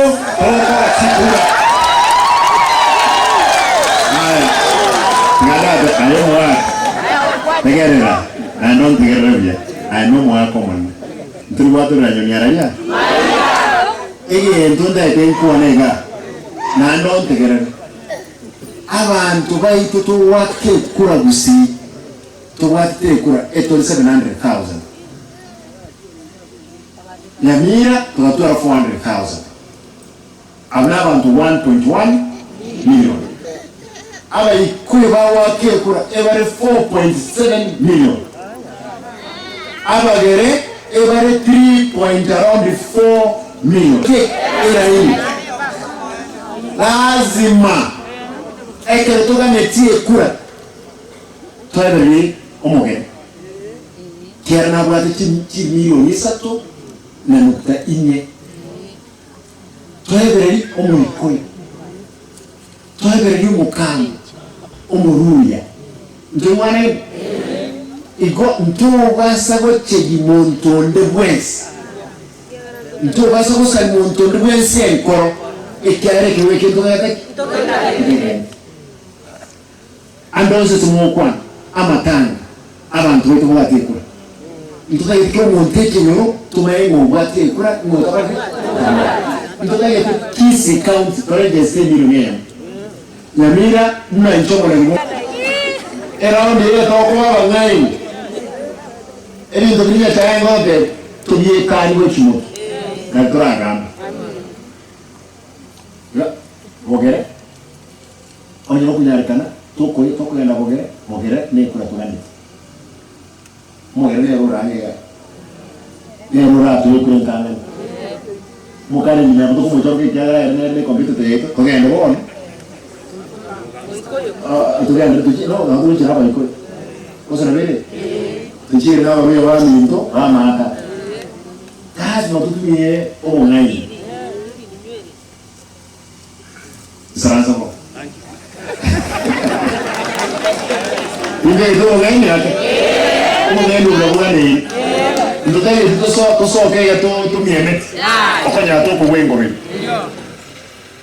okoa chikura. Ngada ayo wa. Tegerera. Anon tegerera. Ano mo akomon. Ntruwa to na nyonyara ya. Ege ntonda etenko nega. Nando tegerera. Abantu baitu tuwake kura gusi. Tuwate kura 700,000. Nyamira tunatora 400,000. Abana abantu 1.1 million. Aba ikuye bawake kura every 4.7 million. Aba gere every 3.4 million. Ila hii lazima ekele toka netie kura twebere omoge kera na bwate chi milioni 3.4 twebere omukoi twebere umukani omuruya ndimwana igo ntobasa gochegi montonde bwensi ntobasa gosali montonde bwensi enkoro ekyare kiweke ndogata andose tumokwana amatanga abantu betu batekura ntuka yitiko monteke no tumaye ngo batekura ngo tabari ntuka yitiko kisi count toreje millionaire Nyamira mna nchomole ngo around here toko abangai eri ndobinya tayango de tubiye kani wechimo kakura gamba ya ogere onyo kunyarikana toko yenda ogere ne kura tulani mogere ne ruranga ne rura to kura ngana mukare ni mabo ko motor ke kya ne computer te ko ngende bon tugenda tukino ngakuru chiraba iko osana bele tuchire na bamwe bami nto amaka kazi notutumie omonai saranza ko ndo ngai yake omonai ndo bwane ndo tayi to so ke ya to mieme okanya to ko wengo